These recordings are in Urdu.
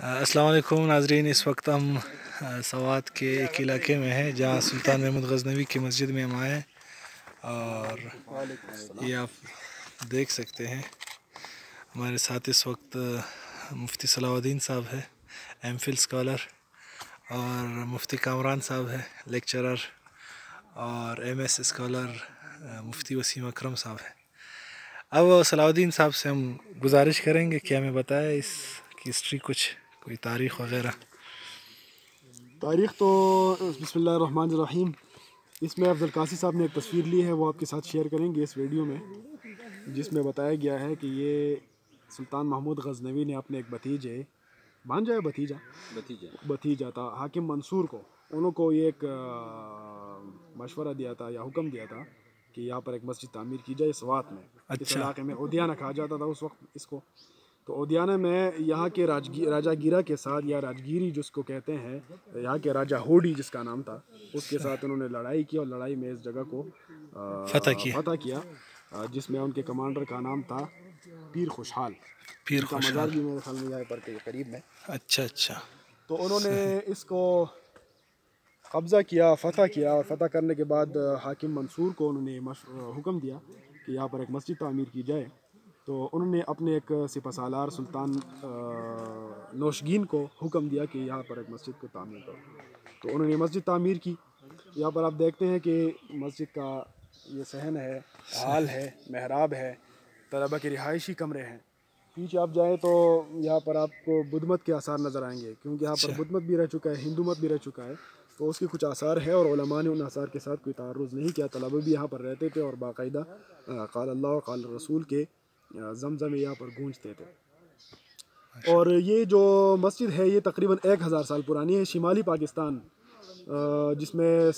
السلام علیکم ناظرین، اس وقت ہم سوات کے ایک علاقے میں ہیں جہاں سلطان محمود غزنوی کی مسجد میں ہم آئے ہیں، اور یہ آپ دیکھ سکتے ہیں ہمارے ساتھ اس وقت مفتی صلاح الدین صاحب ہے، ایم فل اسکالر، اور مفتی کامران صاحب ہے، لیکچرر، اور ایم ایس اسکالر مفتی وسیم اکرم صاحب ہے۔ اب صلاح الدین صاحب سے ہم گزارش کریں گے کہ ہمیں بتائے اس کی ہسٹری، کوئی تاریخ وغیرہ۔ تاریخ تو بسم اللہ الرحمن الرحیم، اس میں افضل قاسی صاحب نے ایک تصویر لی ہے، وہ آپ کے ساتھ شیئر کریں گے اس ویڈیو میں، جس میں بتایا گیا ہے کہ یہ سلطان محمود غزنوی نے اپنے ایک بھتیجا تھا حاکم منصور کو، انہوں کو یہ ایک مشورہ دیا تھا یا حکم دیا تھا کہ یہاں پر ایک مسجد تعمیر کی جائے سوات میں۔ اس علاقے میں اودیانہ کہا جاتا تھا اس وقت اس کو۔ تو اودیانہ میں یہاں کے راجہ گیرا کے ساتھ، یا راجگیری جس کو کہتے ہیں، یہاں کے راجہ ہوڈی جس کا نام تھا، اس کے ساتھ انہوں نے لڑائی کی، اور لڑائی میں اس جگہ کو فتح کیا، جس میں ان کے کمانڈر کا نام تھا پیر خوشحال۔ پیر کا مزار بھی میرے خیال میں یہاں پر کے قریب میں۔ اچھا تو انہوں نے اس کو قبضہ کیا، فتح کیا، اور فتح کرنے کے بعد حاکم منصور کو انہوں نے حکم دیا کہ یہاں پر ایک مسجد تعمیر کی جائے۔ تو انہوں نے اپنے ایک سپہ سالار سلطان نوشگین کو حکم دیا کہ یہاں پر ایک مسجد کو تعمیر کرو۔ تو انہوں نے مسجد تعمیر کی۔ یہاں پر آپ دیکھتے ہیں کہ مسجد کا یہ صحن ہے، ہال ہے، محراب ہے، طلبہ کے رہائشی کمرے ہیں۔ پیچھے آپ جائیں تو یہاں پر آپ کو بدھ مت کے آثار نظر آئیں گے، کیونکہ یہاں پر بدھ مت بھی رہ چکا ہے، ہندو مت بھی رہ چکا ہے، تو اس کی کچھ آثار ہے، اور علماء نے ان آثار کے ساتھ کوئی تعرض نہیں کیا۔ طلبہ بھی یہاں پر رہتے تھے، اور باقاعدہ قال اللہ قال رسول کے زمزم یہاں پر گونجتے تھے۔ اور یہ جو مسجد ہے یہ تقریباً 1000 سال پرانی ہے۔ شمالی پاکستان جس میں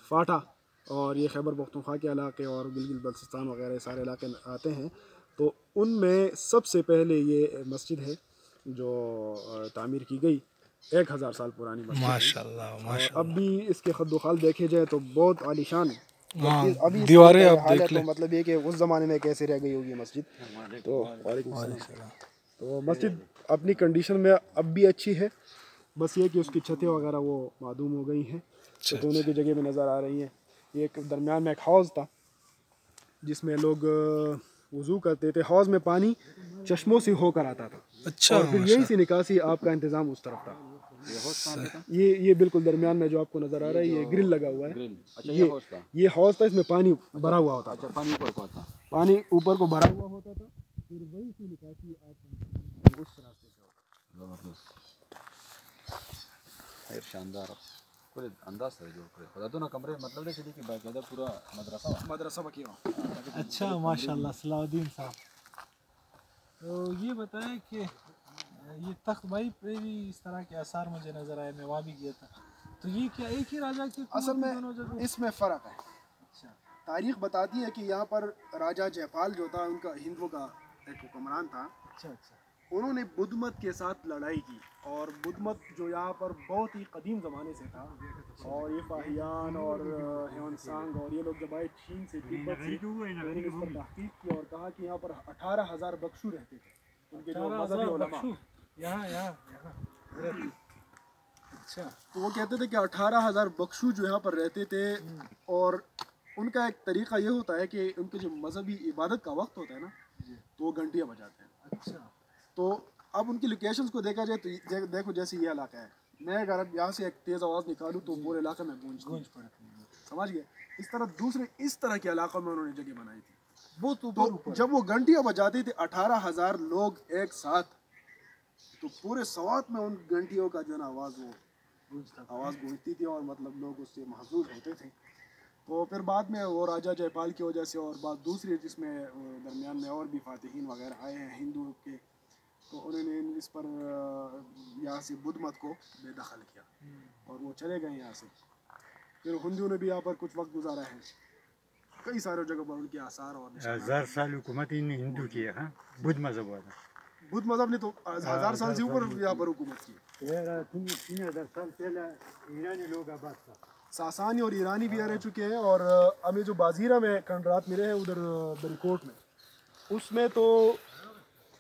فاٹا اور یہ خیبر پختونخوا کے علاقے اور گلگت بلتستان وغیرہ سارے علاقے آتے ہیں، تو ان میں سب سے پہلے یہ مسجد ہے جو تعمیر کی گئی، 1000 سال پرانی مسجد ہے۔ ماشاء اللہ۔ اب بھی اس کے خد و خال دیکھے جائے تو بہت عالیشان ہے۔ ابھی دیواریں آپ دیکھ لیں، تو مطلب یہ کہ اس زمانے میں کیسے رہ گئی ہوگی مسجد۔ تو وعلیکم السلام۔ تو مسجد اپنی کنڈیشن میں اب بھی اچھی ہے، بس یہ کہ اس کی چھتیں وغیرہ وہ معدوم ہو گئی ہیں، ستونے کی جگہ میں نظر آ رہی ہیں۔ ایک درمیان میں ایک حوض تھا جس میں لوگ وضو کرتے تھے، حوض میں پانی چشموں سے ہو کر آتا تھا، اور پھر یہی سے نکاسی آپ کا انتظام اس طرف تھا۔ یہ بالکل درمیان میں جو آپ کو نظر آ رہا ہے یہ گرل لگا ہوا ہے، یہ حوض تھا، اس میں پانی بھرا ہوا ہوتا تھا، پانی اوپر کو بھرا ہوا ہوتا تھا، پھر وہی سے نکاسی آپ اس طرح سے خیر شاندار پورے انداز سے جو خدا تو نہ کمرے مطلب ہے کہ باقاعدہ پورا مدرسہ بکی ہو۔ اچھا ماشاء اللہ صلاح الدین صاحب۔ تو یہ بتائیں کہ یہ تخت بھائی پہ بھی اس طرح کے آثار مجھے نظر آئے، میں وہاں بھی گیا تھا، تو یہ کیا ایک ہی راجہ کی اصل میں اس میں فرق ہے۔ تاریخ بتاتی ہے کہ یہاں پر راجہ جے پال جو تھا، ان کا ہندوؤں کا ایک حکمران تھا، انہوں نے بدھ مت کے ساتھ لڑائی کی، اور بدھ مت جو یہاں پر بہت ہی قدیم زمانے سے تھا، اور یہ فاہیان اور ہیون سانگ اور یہ لوگ جب آئے چین سے تبت سے، انہوں نے اس پر تحقیق کی اور کہا کہ یہاں پر 18,000 بکشو رہتے تھے، ان کے جو مذہبی علماء۔ اچھا، تو وہ کہتے تھے کہ 18,000 بکشو جو یہاں پر رہتے تھے، اور ان کا ایک طریقہ یہ ہوتا ہے کہ ان کے جو مذہبی عبادت کا وقت ہوتا ہے نا، تو وہ گھنٹیاں بجاتے ہیں۔ اچھا، تو اب ان کی لوکیشنز کو دیکھا جائے تو دیکھو جیسے یہ علاقہ ہے، میں اگر یہاں سے ایک تیز آواز نکالوں تو پورے علاقے میں گونج پڑتی ہے، سمجھ گئے؟ اس طرح دوسرے اس طرح کے علاقوں میں انہوں نے جگہ بنائی تھی، تو جب وہ گھنٹیاں بجاتے تھے 18,000 لوگ ایک ساتھ، تو پورے سوات میں ان گھنٹیوں کا جو ہے نا آواز گونجتی تھی، اور مطلب لوگ اس سے محظوظ ہوتے تھے۔ تو پھر بعد میں وہ راجہ جے پال کی وجہ سے، اور بات دوسری جس میں درمیان میں اور بھی فاتحین وغیرہ آئے ہیں ہندو کے، تو انہوں نے اس پر یہاں سے بدھ مت کو بے دخل کیا، اور وہ چلے گئے یہاں سے۔ پھر ہندوؤں نے بھی یہاں پر کچھ وقت گزارا ہے، کئی سارے جگہ پر ان کے آثار اور 1000 سال حکومت ان نے ہندو کی ہے، ہاں بدھ مذہب والا، بدھ مذہب نے تو 1000 سال سے اوپر یہاں پر حکومت کی۔ 3000 سال پہلے ایرانی لوگ آباد تھا، ساسانی اور ایرانی بھی رہ چکے ہیں، اور ہمیں جو بازیرہ میں کنڈرات ملے ہیں ادھر بریکوٹ میں، اس میں تو